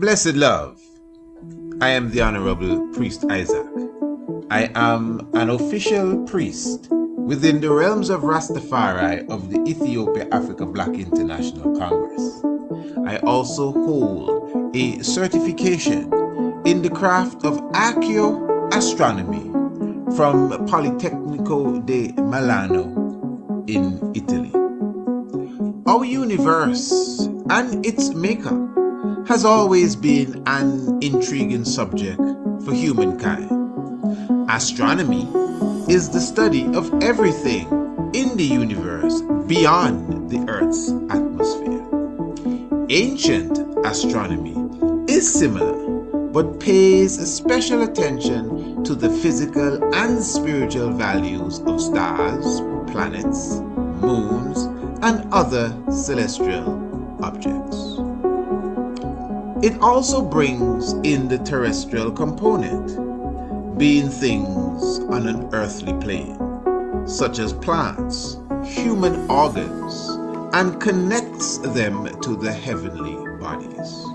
Blessed love, I am the Honorable Priest Isaac. I am an official priest within the realms of Rastafari of the Ethiopia-Africa Black International Congress. I also hold a certification in the craft of ARCHAEOASTRONOMY from Politecnico di Milano in Italy. Our universe and its makeup has always been an intriguing subject for humankind. Astronomy is the study of everything in the universe beyond the Earth's atmosphere. Ancient astronomy is similar, but pays special attention to the physical and spiritual values of stars, planets, moons, and other celestial objects. It also brings in the terrestrial component, being things on an earthly plane, such as plants, human organs, and connects them to the heavenly bodies.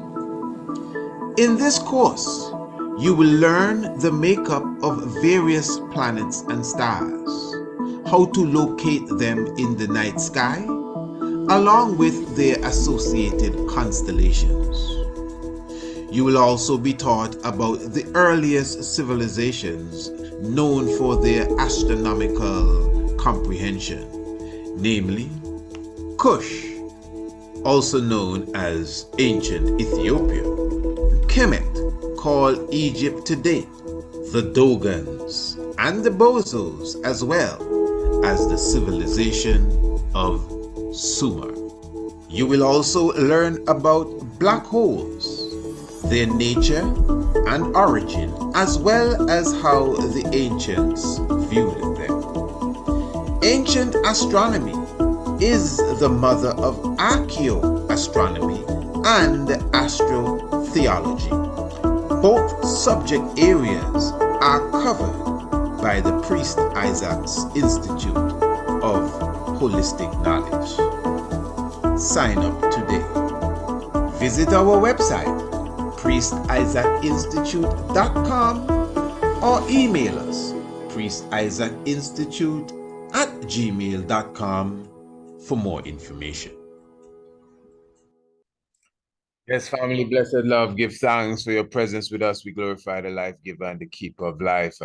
In this course, you will learn the makeup of various planets and stars, how to locate them in the night sky, along with their associated constellations. You will also be taught about the earliest civilizations known for their astronomical comprehension, namely Kush, also known as ancient Ethiopia, Kemet, called Egypt today, the Dogons, and the Bozos, as well as the civilization of Sumer. You will also learn about black holes, their nature and origin, as well as how the ancients viewed them. Ancient astronomy is the mother of archaeoastronomy and astrotheology. Both subject areas are covered by the Priest Isaac's Institute of Holistic Knowledge. Sign up today. Visit our website, priestisaacinstitute.com, or email us, priestisaacinstitute@gmail.com, for more information. Yes, family, blessed love, give thanks for your presence with us. We glorify the life giver and the keeper of life.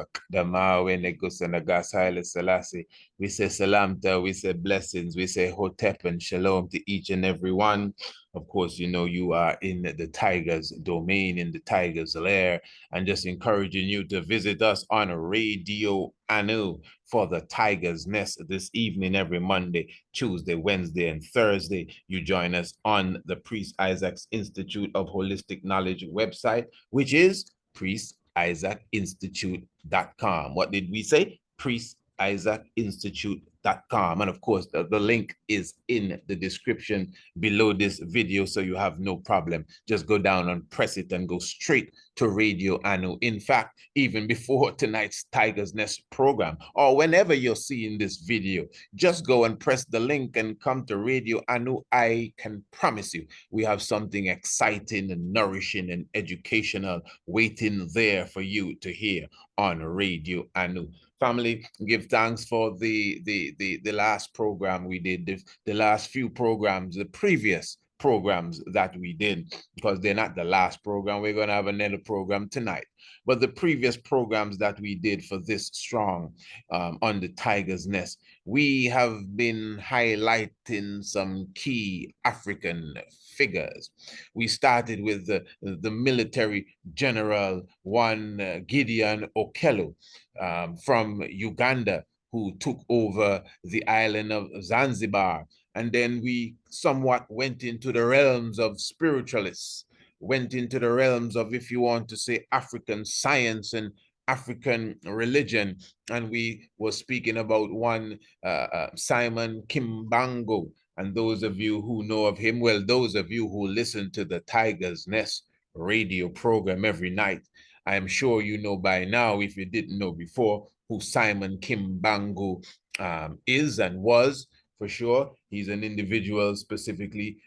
We say salamta, we say blessings, we say hotep and shalom to each and every one. Of course, you know you are in the Tiger's domain, in the Tiger's lair, and just encouraging you to visit us on Radio Anu for the Tiger's Nest this evening, every Monday, Tuesday, Wednesday, and Thursday. You join us on the Priest Isaac's Institute of Holistic Knowledge website, which is priestisaacinstitute.com. What did we say? priestisaacinstitute.com. And of course, the link is in the description below this video, so you have no problem. Just go down and press it and go straight to Radio Anu. In fact, even before tonight's Tiger's Nest program, or whenever you're seeing this video, just go and press the link and come to Radio Anu. I can promise you, we have something exciting and nourishing and educational waiting there for you to hear on Radio Anu. Family, give thanks for the last program we did, the last few programs, the previous programs that we did, because they're not the last program. We're going to have another program tonight. But the previous programs that we did for this strong on the Tiger's Nest, we have been highlighting some key African figures. We started with the military general, one Gideon Okello from Uganda, who took over the island of Zanzibar. And then we somewhat went into the realms of spiritualists, went into the realms of, if you want to say, African science and African religion. And we were speaking about one Simon Kimbangu. And those of you who know of him, well, those of you who listen to the Tiger's Nest radio program every night, I am sure you know by now, if you didn't know before, who Simon Kimbangu is and was. for sure. He's an individual specifically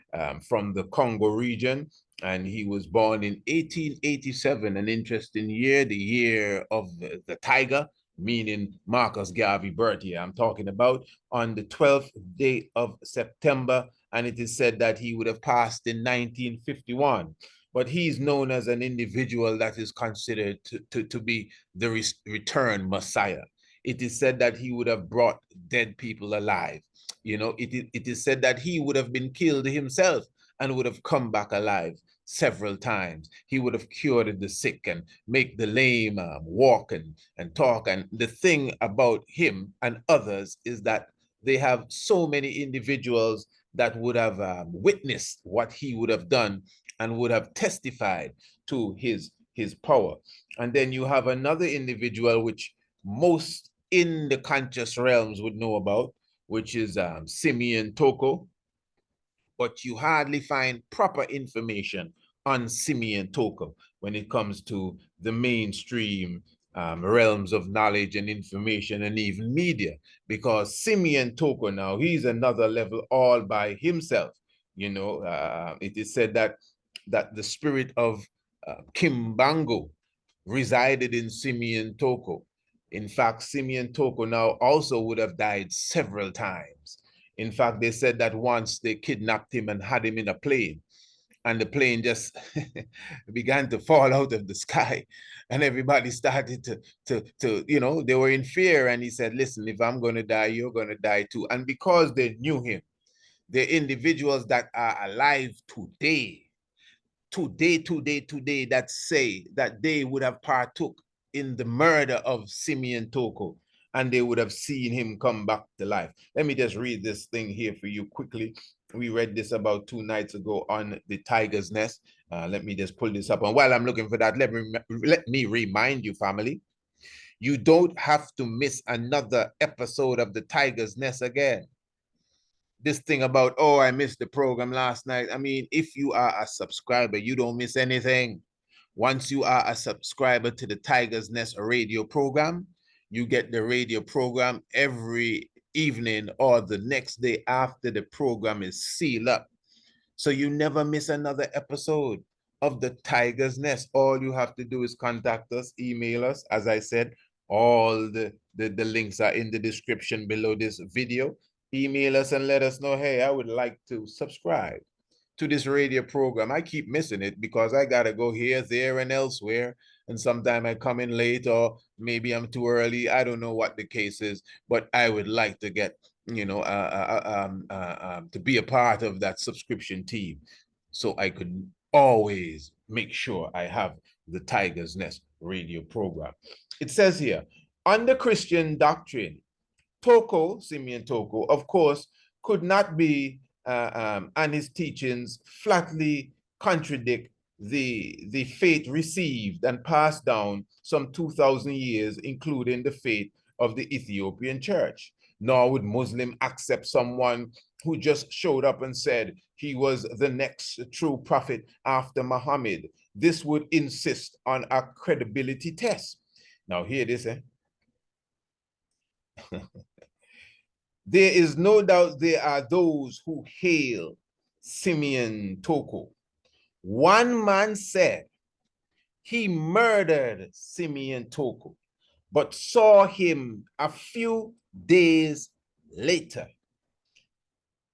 from the Congo region, and he was born in 1887, an interesting year, the year of the tiger, meaning Marcus Garvey birthday. I'm talking about on the 12th day of September, and it is said that he would have passed in 1951. But he's known as an individual that is considered to be the return Messiah. It is said that he would have brought dead people alive. You know, it is said that he would have been killed himself and would have come back alive several times. He would have cured the sick and make the lame walk and talk. And the thing about him and others is that they have so many individuals that would have witnessed what he would have done and would have testified to his power. And then you have another individual which most in the conscious realms would know about, which is Simeon Toko, but you hardly find proper information on Simeon Toko when it comes to the mainstream realms of knowledge and information and even media, because Simeon Toko now, he's another level all by himself. You know, it is said that the spirit of Kimbango resided in Simeon Toko. In fact, Simeon Toko now also would have died several times. In fact, they said that once they kidnapped him and had him in a plane, and the plane just began to fall out of the sky, and everybody started to you know, they were in fear. And he said, listen, if I'm going to die, you're going to die too. And because they knew him, the individuals that are alive today that say that they would have partook in the murder of Simeon Toko, and they would have seen him come back to life. Let me just read this thing here for you quickly. We read this about 2 nights ago on the tiger's nest. Let me just pull this up. And while I'm looking for that, let me remind you, family, you don't have to miss another episode of the tiger's nest again. This thing about, oh, I missed the program last night. I mean, if you are a subscriber, you don't miss anything. Once you are a subscriber to the Tiger's Nest radio program, you get the radio program every evening or the next day after the program is sealed up. So you never miss another episode of the Tiger's Nest. All you have to do is contact us, email us. As I said, all the links are in the description below this video. Email us and let us know, hey, I would like to subscribe to this radio program. I keep missing it because I got to go here, there, and elsewhere. And sometimes I come in late, or maybe I'm too early. I don't know what the case is, but I would like to get, you know, to be a part of that subscription team, so I could always make sure I have the Tiger's Nest radio program. It says here, under Christian doctrine, Toko, Simeon Toko, of course, could not be, and his teachings flatly contradict the faith received and passed down some 2,000 years, including the faith of the Ethiopian church. Nor would Muslim accept someone who just showed up and said he was the next true prophet after Muhammad. This would insist on a credibility test. Now, hear this, eh? There is no doubt there are those who hail Simeon Toko. One man said he murdered Simeon Toko, but saw him a few days later.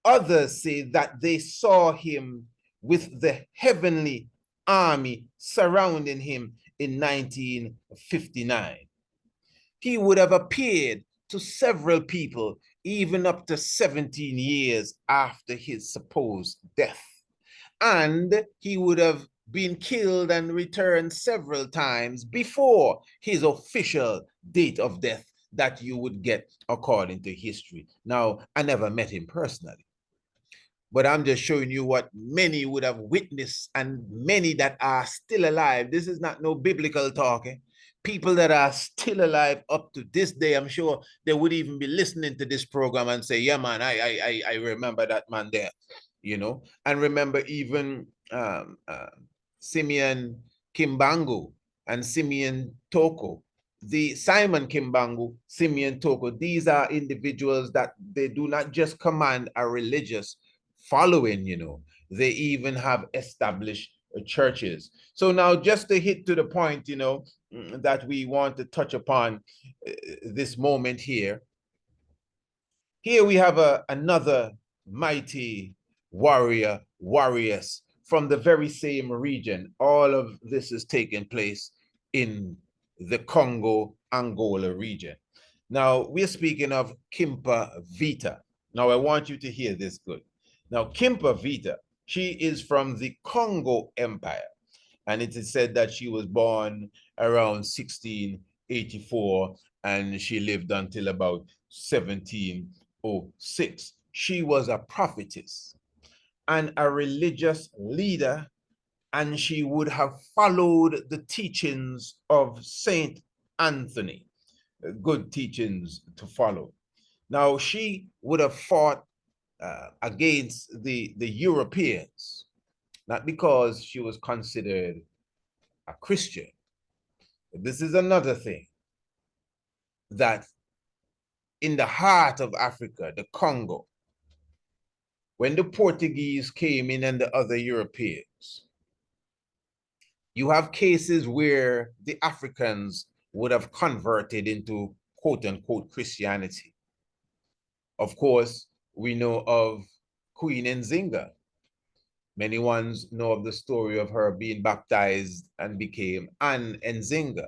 Others say that they saw him with the heavenly army surrounding him in 1959. He would have appeared to several people even up to 17 years after his supposed death. And he would have been killed and returned several times before his official date of death that you would get according to history. Now, I never met him personally, but I'm just showing you what many would have witnessed, and many that are still alive. This is not no biblical talking. People that are still alive up to this day, I'm sure they would even be listening to this program and say, yeah, man, I remember that man there, you know. And remember even Simeon Kimbangu and Simeon Toko. the Simon Kimbangu, Simeon Toko, these are individuals that they do not just command a religious following, they even have established churches. So now just to hit to the point, that we want to touch upon this moment here. Here we have another mighty warriors from the very same region. All of this is taking place in the Congo, Angola region. Now, we're speaking of Kimpa Vita. Now, I want you to hear this good. Now, Kimpa Vita, she is from the Congo Empire. And it is said that she was born around 1684 and she lived until about 1706. She was a prophetess and a religious leader, and she would have followed the teachings of Saint Anthony, good teachings to follow. Now, she would have fought against the Europeans, not because she was considered a Christian. This is another thing, that in the heart of Africa, the Congo, when the Portuguese came in and the other Europeans, you have cases where the Africans would have converted into quote unquote Christianity. Of course, we know of Queen Nzinga. Many ones know of the story of her being baptized and became Anne Nzinga.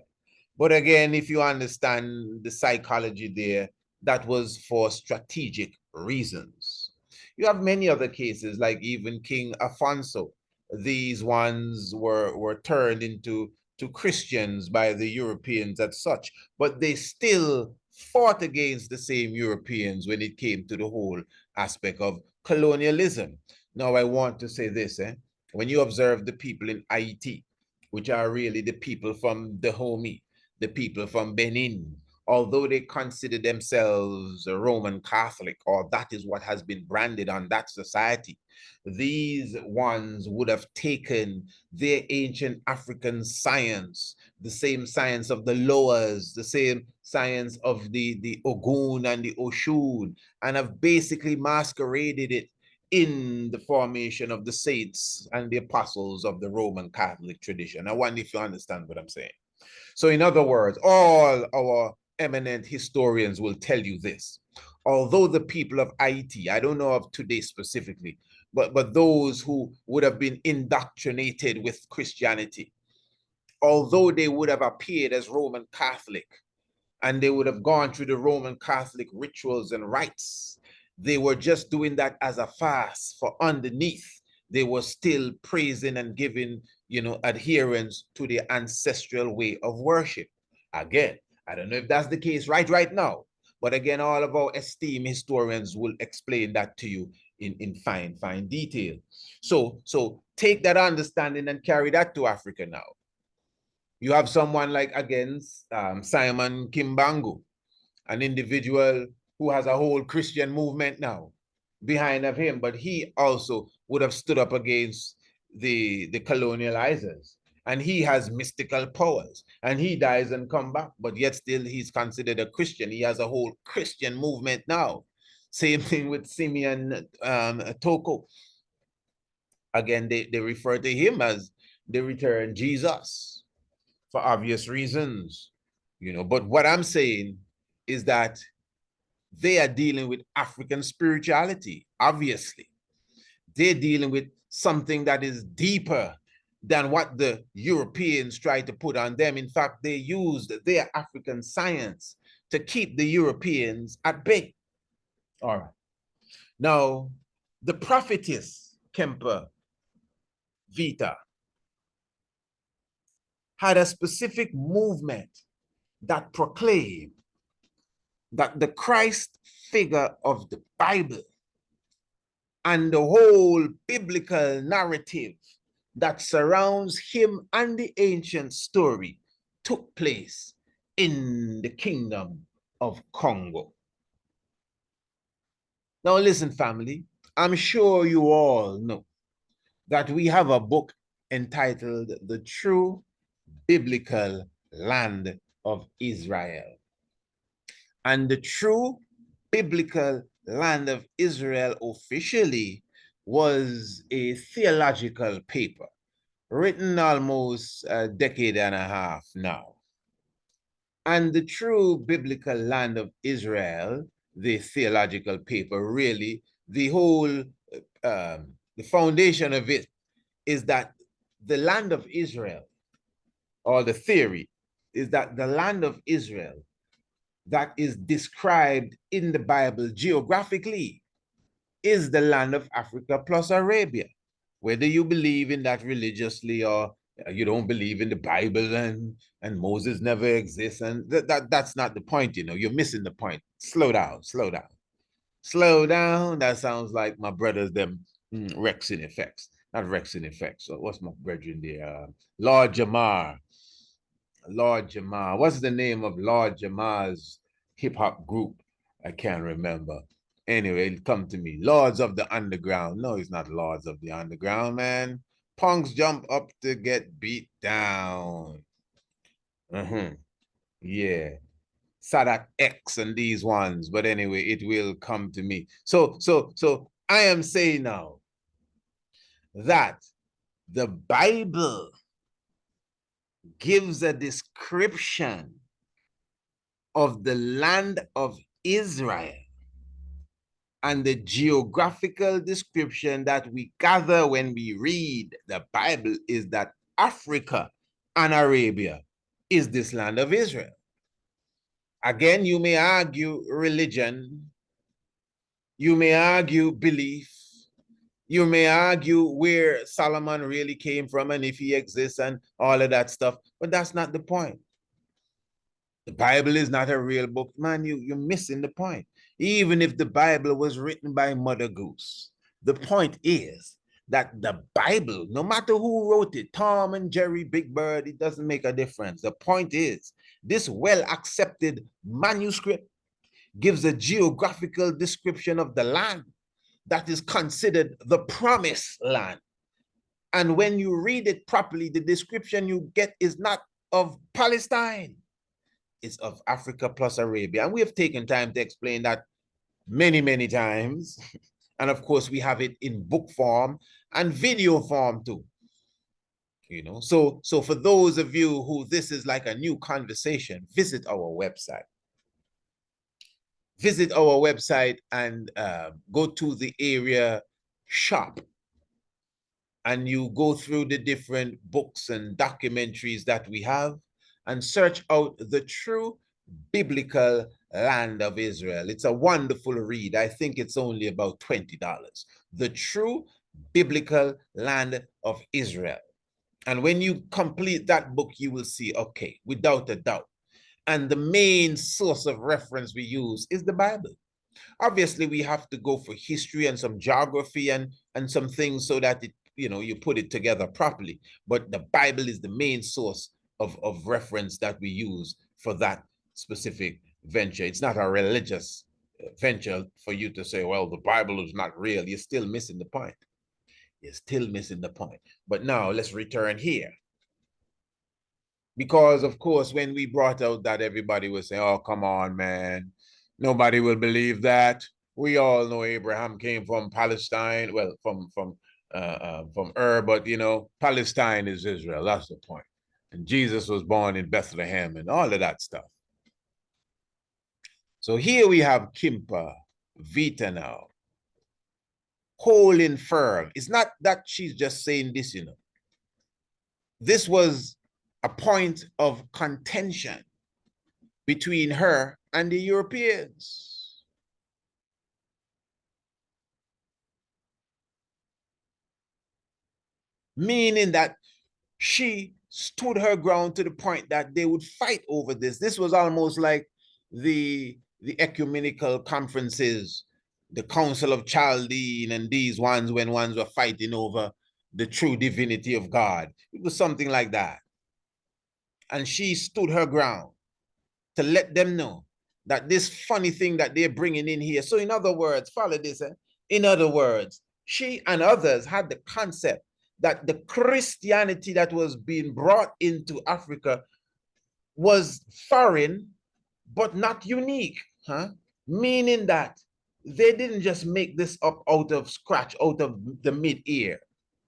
But again, if you understand the psychology there, that was for strategic reasons. You have many other cases, like even King Afonso. These ones were turned into Christians by the Europeans as such, but they still fought against the same Europeans when it came to the whole aspect of colonialism. Now, I want to say this, when you observe the people in Haiti, which are really the people from Dahomey, the people from Benin, although they consider themselves a Roman Catholic, or that is what has been branded on that society, these ones would have taken their ancient African science, the same science of the Loas, the same science of the Ogun and the Oshun, and have basically masqueraded it in the formation of the saints and the apostles of the Roman Catholic tradition. I wonder if you understand what I'm saying. So in other words, all our eminent historians will tell you this. Although the people of Haiti, I don't know of today specifically, but those who would have been indoctrinated with Christianity, although they would have appeared as Roman Catholic and they would have gone through the Roman Catholic rituals and rites, they were just doing that as a fast, for underneath they were still praising and giving, adherence to the ancestral way of worship. Again, I don't know if that's the case right now, but again, all of our esteemed historians will explain that to you in fine detail. So take that understanding and carry that to Africa now. You have someone like, again, Simon Kimbangu, an individual who has a whole Christian movement now behind of him, but he also would have stood up against the colonializers, and he has mystical powers, and he dies and come back, but yet still he's considered a Christian. He has a whole Christian movement now. Same thing with Simeon Toko. Again, they refer to him as the returned Jesus for obvious reasons, but what I'm saying is that they are dealing with African spirituality. Obviously, they're dealing with something that is deeper than what the Europeans tried to put on them. In fact, they used their African science to keep the Europeans at bay. All right. Now, the prophetess Kemper Vita had a specific movement that proclaimed that the Christ figure of the Bible and the whole biblical narrative that surrounds him and the ancient story took place in the kingdom of Congo. Now listen, family, I'm sure you all know that we have a book entitled The True Biblical Land of Israel. And the true biblical land of Israel officially was a theological paper written almost a decade and a half now. And the true biblical land of Israel, the theological paper, really, the whole, the foundation of it is that the land of Israel, or the theory, is that the land of Israel that is described in the Bible geographically is the land of Africa plus Arabia. Whether you believe in that religiously or you don't believe in the Bible and Moses never exists, and that's not the point, you know. You're missing the point. Slow down, slow down. Slow down. That sounds like my brothers, them Rexing effects. Not Rexing effects. So what's my brethren there? Lord Jamar. Lord Jamar. What's the name of Lord Jamar's hip hop group? I can't remember. Anyway, it'll come to me. Lords of the Underground. No, it's not Lords of the Underground, man. Punks jump up to get beat down. Yeah. Sadak X and these ones. But anyway, it will come to me. So I am saying now that the Bible gives a description of the land of Israel, and the geographical description that we gather when we read the Bible is that Africa and Arabia is this land of Israel. Again, you may argue religion, you may argue belief, you may argue where Solomon really came from and if he exists and all of that stuff, but that's not the point. The Bible is not a real book. Man, you're missing the point. Even if the Bible was written by Mother Goose, the point is that the Bible, no matter who wrote it, Tom and Jerry, Big Bird, it doesn't make a difference. The point is, this well-accepted manuscript gives a geographical description of the land that is considered the promised land. And when you read it properly, the description you get is not of Palestine. Is of Africa plus Arabia. And we have taken time to explain that many, many times. And of course, we have it in book form and video form too. You know, so for those of you who this is like a new conversation, visit our website. Visit our website and go to the area shop. And you go through the different books and documentaries that we have and search out the true biblical land of Israel. It's a wonderful read. I think it's only about $20. The true biblical land of Israel. And when you complete that book, you will see, okay, without a doubt. And the main source of reference we use is the Bible. Obviously, we have to go for history and some geography and some things so that it, you know, you put it together properly. But the Bible is the main source of reference that we use for that specific venture. It's not a religious venture for you to say, well, the Bible is not real. You're still missing the point. You're still missing the point. But now let's return here. Because, of course, when we brought out that, everybody was saying, oh, come on, man. Nobody will believe that. We all know Abraham came from Palestine, well, from Ur, but, you know, Palestine is Israel. That's the point. And Jesus was born in Bethlehem and all of that stuff. So here we have Kimpa Vita now, holding firm. It's not that she's just saying this, you know. This was a point of contention between her and the Europeans. Meaning that she stood her ground to the point that they would fight over this. This was almost like the ecumenical conferences, the Council of Chaldean and these ones, when ones were fighting over the true divinity of God. It was something like that. And she stood her ground to let them know that this funny thing that they're bringing in here. So in other words, follow this. In other words, she and others had the concept that the Christianity that was being brought into Africa was foreign, but not unique, huh? Meaning that they didn't just make this up out of scratch, out of the mid-air.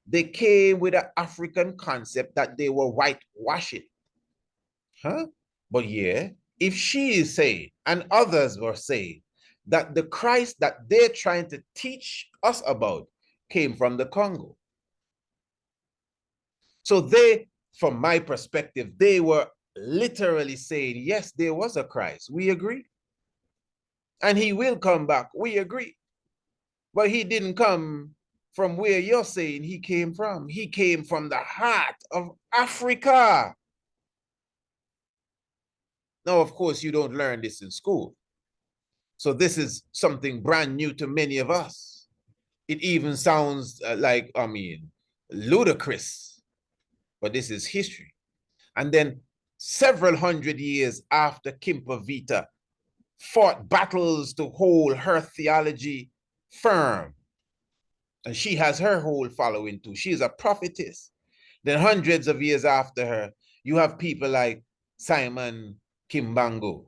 They came with an African concept that they were whitewashing, huh? But yeah, if she is saying, and others were saying, that the Christ that they're trying to teach us about came from the Congo. So they, from my perspective, they were literally saying, yes, there was a Christ. We agree. And he will come back. We agree. But he didn't come from where you're saying he came from. He came from the heart of Africa. Now, of course, you don't learn this in school. So this is something brand new to many of us. It even sounds ludicrous, but this is history. And then several hundred years after Kimpa fought battles to hold her theology firm, and she has her whole following too. She's a prophetess. Then hundreds of years after her, you have people like Simon Kimbangu,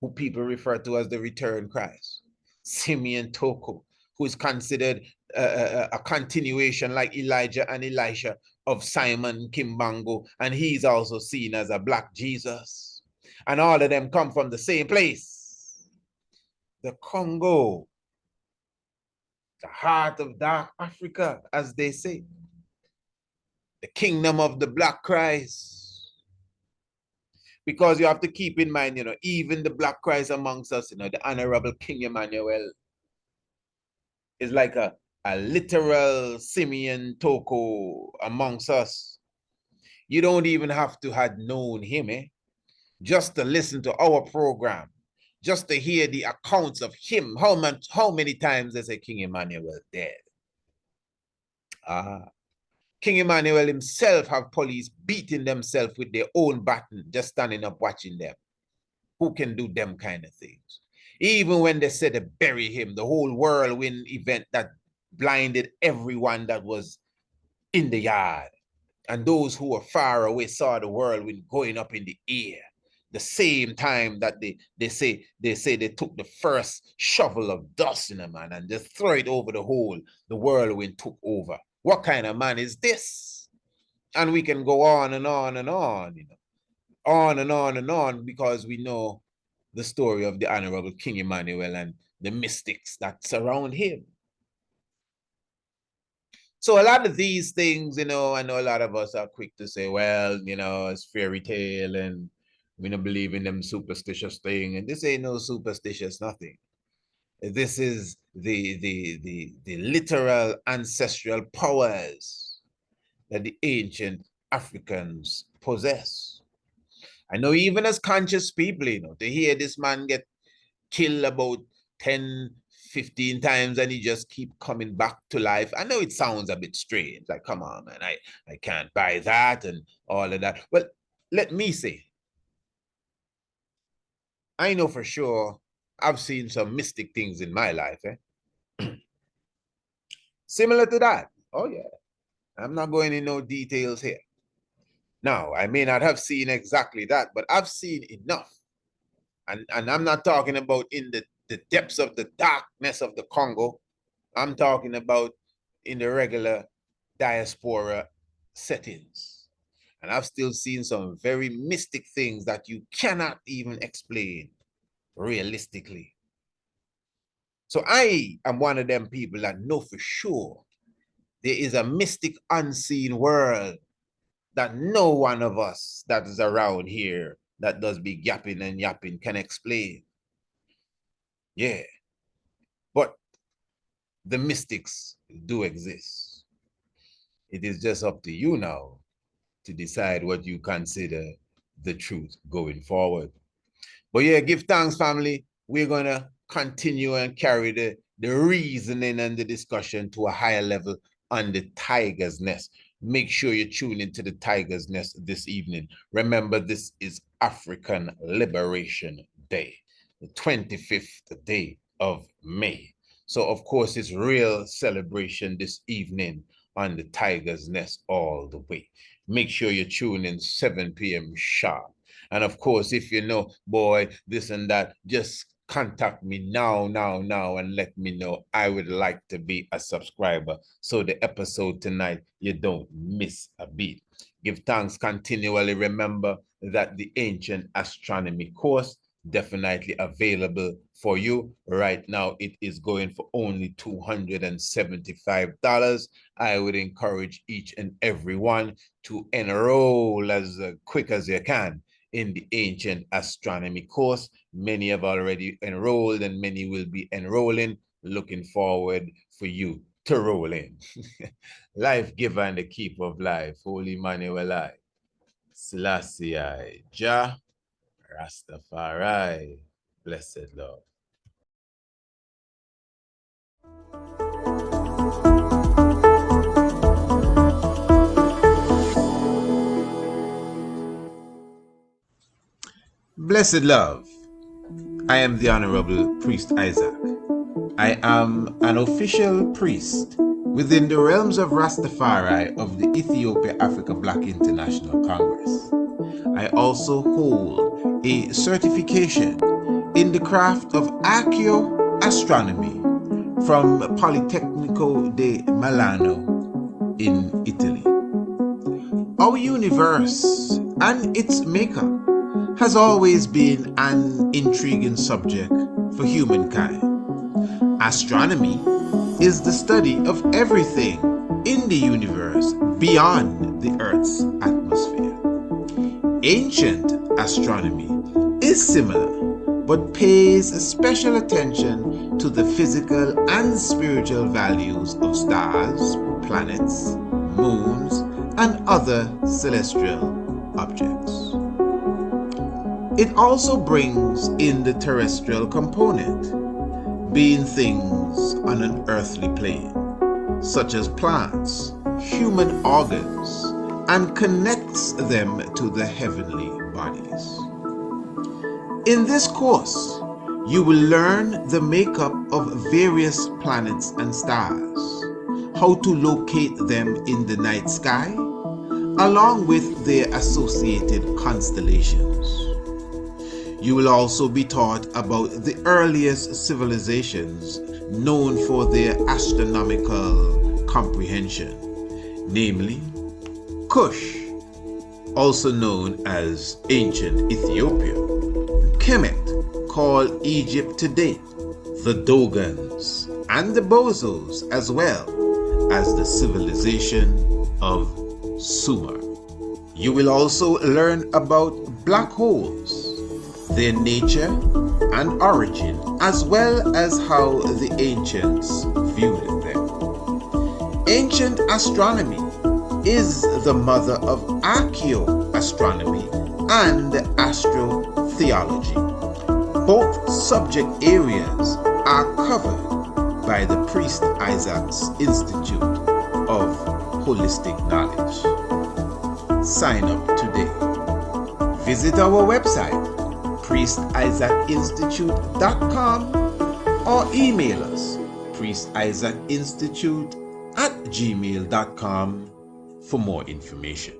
who people refer to as the returned Christ. Simeon Toko, who is considered a continuation like Elijah and Elisha of Simon Kimbangu, and he's also seen as a Black Jesus. And all of them come from the same place, the Congo, the heart of dark Africa, as they say, the kingdom of the Black Christ. Because you have to keep in mind, even the Black Christ amongst us, the Honorable King Emmanuel is like a literal Simeon Toko amongst us. You don't even have to have known him, just to listen to our program, just to hear the accounts of him. How many times they say King Emmanuel dead? King Emmanuel himself have police beating themselves with their own baton, just standing up watching them. Who can do them kind of things? Even when they said to bury him, the whole whirlwind event that blinded everyone that was in the yard. And those who were far away saw the whirlwind going up in the air. The same time that they say they took the first shovel of dust in a man and just throw it over the hole, the whirlwind took over. What kind of man is this? And we can go on and on and on, on and on and on, because we know the story of the Honorable King Emmanuel and the mystics that surround him. So a lot of these things, I know a lot of us are quick to say, well, it's fairy tale and we don't believe in them superstitious thing. And this ain't no superstitious nothing. This is the literal ancestral powers that the ancient Africans possess. I know even as conscious people, to hear this man get killed about 10, 15 times and he just keep coming back to life. I know it sounds a bit strange, like, come on, man, I can't buy that and all of that. Well, let me say, I know for sure I've seen some mystic things in my life, similar to that. Oh yeah, I'm not going into no details here. Now, I may not have seen exactly that, but I've seen enough. And I'm not talking about in the depths of the darkness of the Congo. I'm talking about in the regular diaspora settings. And I've still seen some very mystic things that you cannot even explain realistically. So I am one of them people that know for sure there is a mystic unseen world that no one of us that is around here that does be yapping and yapping can explain. Yeah. But the mystics do exist. It is just up to you now to decide what you consider the truth going forward. But yeah, give thanks, family. We're going to continue and carry the reasoning and the discussion to a higher level on the tiger's nest. Make sure you tune into the tiger's nest this evening. Remember, this is African Liberation Day, the 25th day of May. So, of course, it's real celebration this evening on the tiger's nest all the way. Make sure you tune in 7 p.m. sharp. And of course, if you know, boy, this and that, just contact me now, and let me know. I would like to be a subscriber. So the episode tonight, you don't miss a beat. Give thanks continually. Remember that the Ancient Astronomy course definitely available for you right now. It is going for only $275. I would encourage each and every one to enroll as quick as you can in the Ancient Astronomy course. Many have already enrolled and many will be enrolling. Looking forward for you to roll in. Life giver and the keeper of life, Holy Emmanuel I, Selassie I, Jah, Rastafari, blessed Lord. Blessed love, I am the Honorable Priest Isaac. I am an official priest within the realms of Rastafari of the Ethiopia Africa Black International Congress. I also hold a certification in the craft of ARCHAEOASTRONOMY from Politecnico di Milano in Italy. Our universe and its makeup has always been an intriguing subject for humankind. Astronomy is the study of everything in the universe beyond the Earth's atmosphere. Ancient astronomy is similar, but pays special attention to the physical and spiritual values of stars, planets, moons, and other celestial objects. It also brings in the terrestrial component, being things on an earthly plane, such as plants, human organs, and connects them to the heavenly bodies. In this course, you will learn the makeup of various planets and stars, how to locate them in the night sky, along with their associated constellations. You will also be taught about the earliest civilizations known for their astronomical comprehension, namely Kush, also known as ancient Ethiopia, Kemet, called Egypt today, the Dogons, and the Bozos, as well as the civilization of Sumer. You will also learn about black holes, their nature and origin, as well as how the ancients viewed them. Ancient astronomy is the mother of archaeoastronomy and astrotheology. Both subject areas are covered by the Priest Isaac's Institute of Holistic Knowledge. Sign up today. Visit our website, priestisaacinstitute.com, or email us, priestisaacinstitute@gmail.com, for more information.